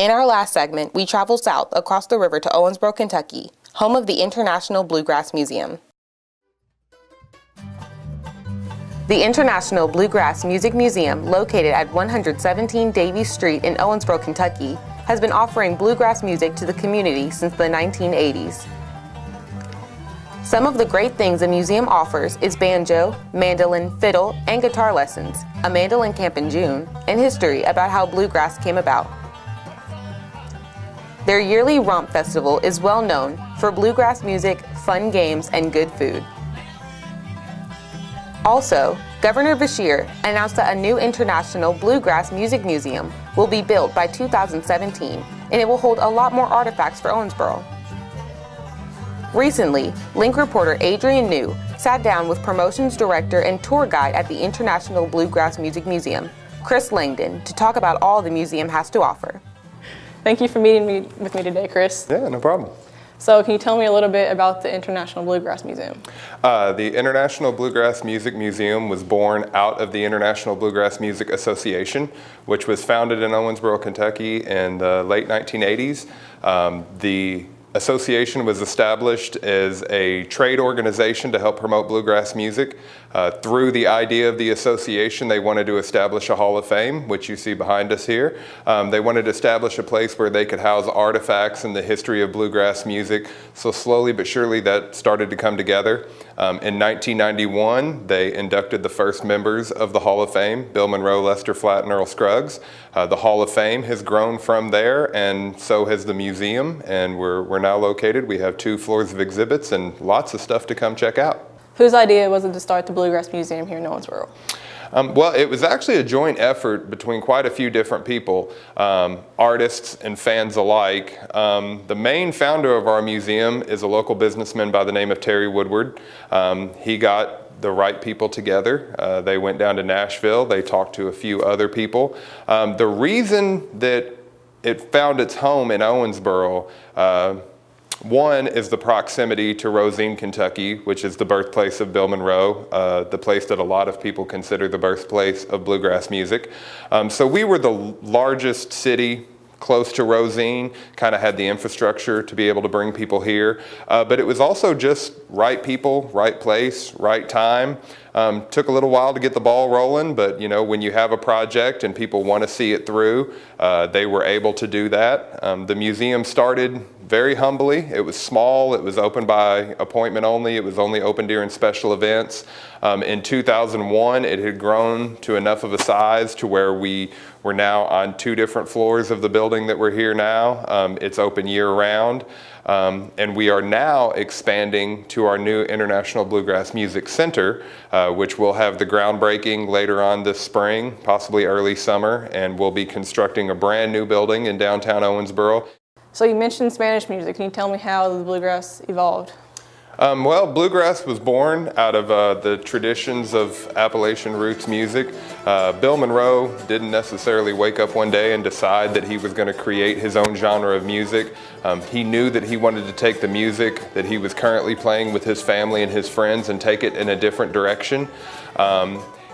In our last segment, we travel south across the river to Owensboro, Kentucky, home of the International Bluegrass Museum. The International Bluegrass Music Museum, located at 117 Davies Street in Owensboro, Kentucky, has been offering bluegrass music to the community since the 1980s. Some of the great things the museum offers is banjo, mandolin, fiddle, and guitar lessons, a mandolin camp in June, and history about how bluegrass came about. Their yearly Romp Festival is well known for bluegrass music, fun games, and good food. Also, Governor Beshear announced that a new International Bluegrass Music Museum will be built by 2017, and it will hold a lot more artifacts for Owensboro. Recently, Link reporter Adrian New sat down with promotions director and tour guide at the International Bluegrass Music Museum, Chris Langdon, to talk about all the museum has to offer. Thank you for meeting with me today, Chris. Yeah, no problem. So can you tell me a little bit about the International Bluegrass Museum? The International Bluegrass Music Museum was born out of the International Bluegrass Music Association, which was founded in Owensboro, Kentucky in the late 1980s. The association was established as a trade organization to help promote bluegrass music. Through the idea of the association, they wanted to establish a Hall of Fame, which you see behind us here. They wanted to establish a place where they could house artifacts in the history of bluegrass music. So slowly but surely that started to come together. In 1991, they inducted the first members of the Hall of Fame, Bill Monroe, Lester Flatt, and Earl Scruggs. The Hall of Fame has grown from there, and so has the museum, and we're now located. We have 2 floors of exhibits and lots of stuff to come check out. Whose idea was it to start the Bluegrass Museum here in Owensboro? Well, it was actually a joint effort between quite a few different people, artists and fans alike. The main founder of our museum is a local businessman by the name of Terry Woodward. He got the right people together. They went down to Nashville. They talked to a few other people. The reason that it found its home in Owensboro, one is the proximity to Rosine, Kentucky, which is the birthplace of Bill Monroe, the place that a lot of people consider the birthplace of bluegrass music. So we were the largest city close to Rosine, kind of had the infrastructure to be able to bring people here. But it was also just right people, right place, right time. Took a little while to get the ball rolling, but you know, when you have a project and people want to see it through, they were able to do that. The museum started very humbly. It was small. It was open by appointment only. It was only open during special events. In 2001, it had grown to enough of a size to where we were now on 2 different floors of the building that we're here now. It's open year-round. And we are now expanding to our new International Bluegrass Music Center, which will have the groundbreaking later on this spring, possibly early summer, and we'll be constructing a brand new building in downtown Owensboro. So you mentioned Spanish music. Can you tell me how the bluegrass evolved? Well, bluegrass was born out of the traditions of Appalachian roots music. Bill Monroe didn't necessarily wake up one day and decide that he was going to create his own genre of music. He knew that he wanted to take the music that he was currently playing with his family and his friends and take it in a different direction.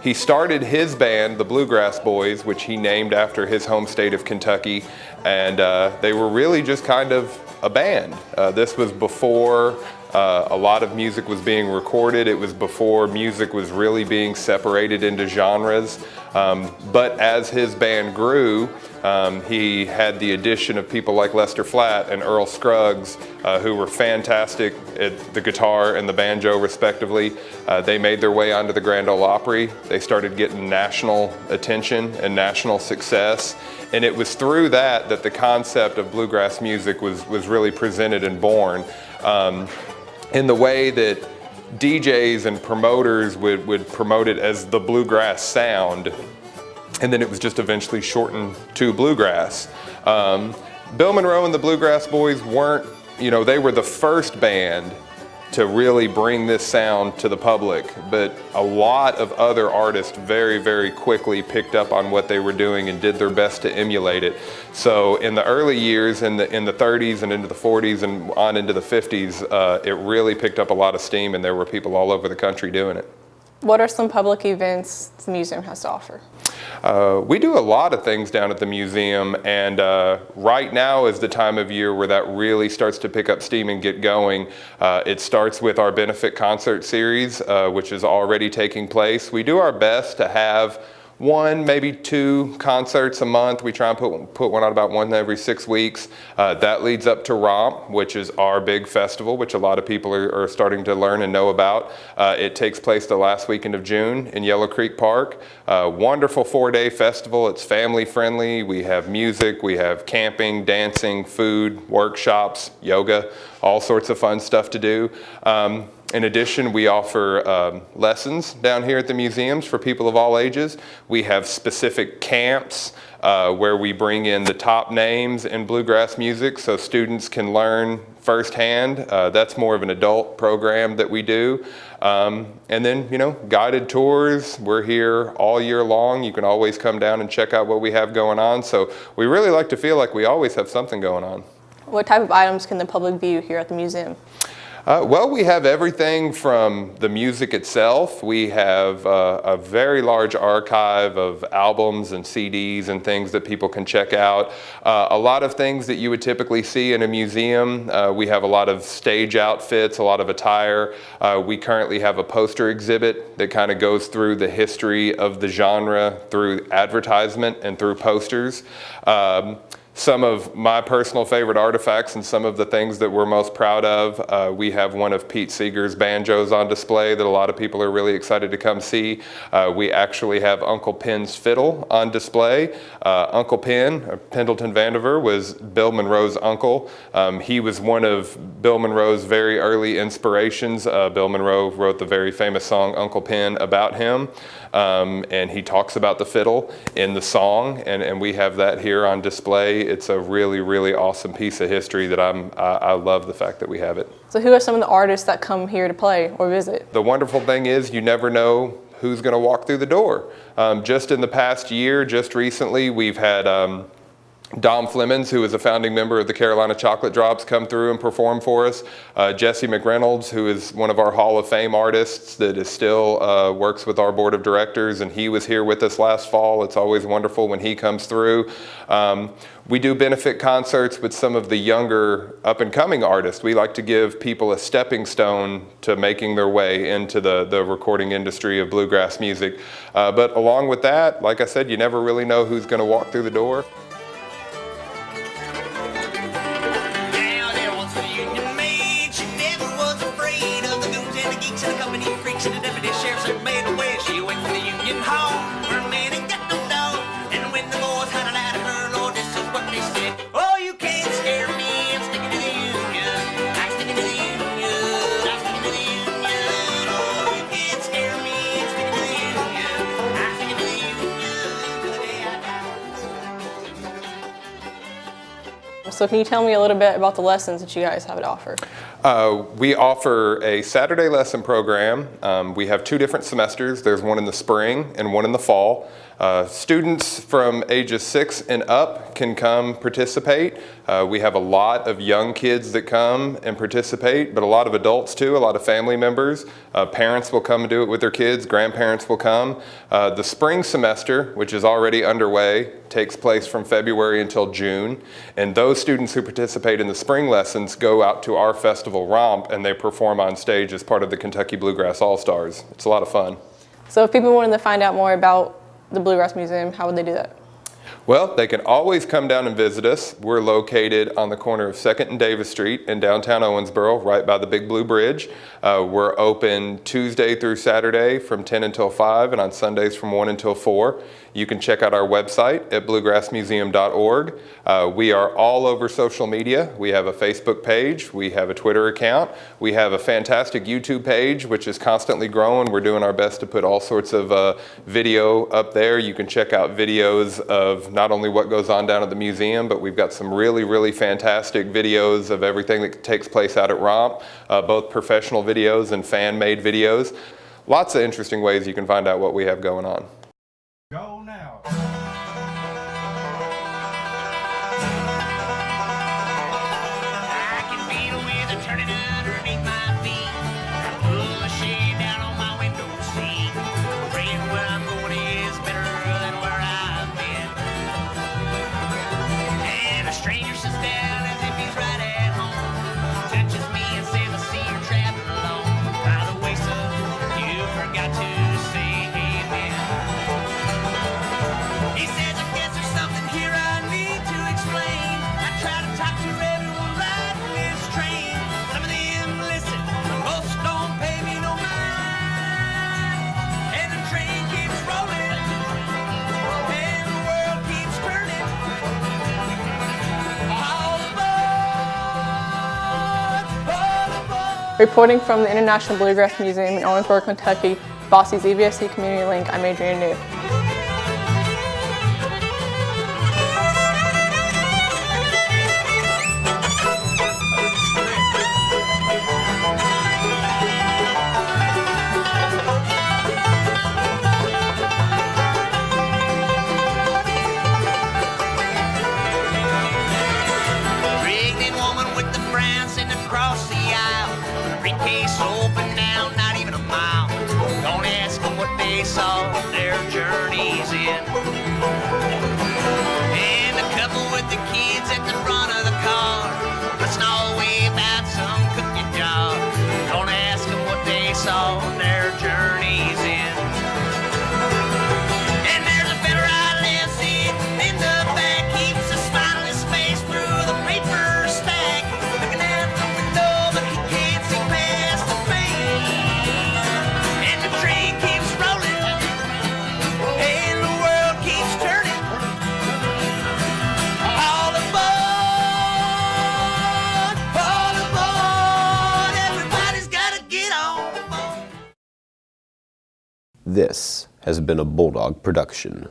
He started his band, the Bluegrass Boys, which he named after his home state of Kentucky, and they were really just kind of a band. This was before a lot of music was being recorded. It was before music was really being separated into genres. But as his band grew, he had the addition of people like Lester Flatt and Earl Scruggs, who were fantastic at the guitar and the banjo respectively. They made their way onto the Grand Ole Opry. They started getting national attention and national success. And it was through that that the concept of bluegrass music was really presented and born. In the way that DJs and promoters would promote it as the bluegrass sound, and then it was just eventually shortened to bluegrass. Bill Monroe and the Bluegrass Boys weren't, they were the first band to really bring this sound to the public, but a lot of other artists very, very quickly picked up on what they were doing and did their best to emulate it. So in the early years, in the 30s and into the 40s and on into the 50s, it really picked up a lot of steam, and there were people all over the country doing it. What are some public events the museum has to offer? We do a lot of things down at the museum, and right now is the time of year where that really starts to pick up steam and get going. It starts with our benefit concert series, which is already taking place. We do our best to have one, maybe two concerts a month. We try and put one out about one every 6 weeks. That leads up to Romp, which is our big festival, which a lot of people are starting to learn and know about. It takes place the last weekend of June in Yellow Creek Park. Wonderful 4-day festival. It's family friendly. We have music, we have camping, dancing, food, workshops, yoga, all sorts of fun stuff to do. In addition, we offer lessons down here at the museums for people of all ages. We have specific camps where we bring in the top names in bluegrass music so students can learn firsthand. That's more of an adult program that we do. And then, guided tours. We're here all year long. You can always come down and check out what we have going on. So we really like to feel like we always have something going on. What type of items can the public view here at the museum? Well, we have everything from the music itself. We have a very large archive of albums and CDs and things that people can check out. A lot of things that you would typically see in a museum. We have a lot of stage outfits, a lot of attire. We currently have a poster exhibit that kind of goes through the history of the genre through advertisement and through posters. Some of my personal favorite artifacts and some of the things that we're most proud of, we have one of Pete Seeger's banjos on display that a lot of people are really excited to come see. We actually have Uncle Pen's fiddle on display. Uncle Pen, Pendleton Vandiver, was Bill Monroe's uncle. He was one of Bill Monroe's very early inspirations. Bill Monroe wrote the very famous song Uncle Pen about him. And he talks about the fiddle in the song, and we have that here on display. It's a really, really awesome piece of history that I love the fact that we have it. So who are some of the artists that come here to play or visit? The wonderful thing is you never know who's going to walk through the door. Just in the past year, just recently, we've had Dom Flemons, who is a founding member of the Carolina Chocolate Drops, come through and perform for us. Jesse McReynolds, who is one of our Hall of Fame artists that is still works with our board of directors, and he was here with us last fall. It's always wonderful when he comes through. We do benefit concerts with some of the younger up-and-coming artists. We like to give people a stepping stone to making their way into the recording industry of bluegrass music. But along with that, like I said, you never really know who's going to walk through the door. So can you tell me a little bit about the lessons that you guys have to offer? We offer a Saturday lesson program. We have 2 different semesters. There's one in the spring and one in the fall. Students from ages 6 and up can come participate. We have a lot of young kids that come and participate, but a lot of adults too, a lot of family members. Parents will come and do it with their kids, grandparents will come. The spring semester, which is already underway, takes place from February until June, and those students who participate in the spring lessons go out to our festival Romp and they perform on stage as part of the Kentucky Bluegrass All-Stars. It's a lot of fun. So if people wanted to find out more about the Bluegrass Museum, how would they do that? Well, they can always come down and visit us. We're located on the corner of 2nd and Davis Street in downtown Owensboro, right by the Big Blue Bridge. We're open Tuesday through Saturday from 10 until 5 and on Sundays from 1 until 4. You can check out our website at bluegrassmuseum.org. We are all over social media. We have a Facebook page. We have a Twitter account. We have a fantastic YouTube page, which is constantly growing. We're doing our best to put all sorts of video up there. You can check out videos of not only what goes on down at the museum, but we've got some really, really fantastic videos of everything that takes place out at Romp, both professional videos and fan-made videos. Lots of interesting ways you can find out what we have going on. Go now. I can feel the weather turning underneath my feet. I pull the shade down on my window seat. Reporting from the International Bluegrass Museum in Owensboro, Kentucky, Bosse's EVSC Community Link, I'm Adrian New. Pregnant woman with the frown sitting across the aisle. Briefcase open now, not even a mile. Don't ask them what they saw, their journeys in. And a couple with the kids at the front of the car, let's all way about some cooking job. Don't ask them what they saw, their journeys in. And there's a fella right left sitting in the back, keeps a smile on his face through the paper stack, looking out the window, but he can't see past the pain. And the train keeps rolling, and the world keeps turning. All aboard, everybody's gotta get on board. This has been a Bulldog production.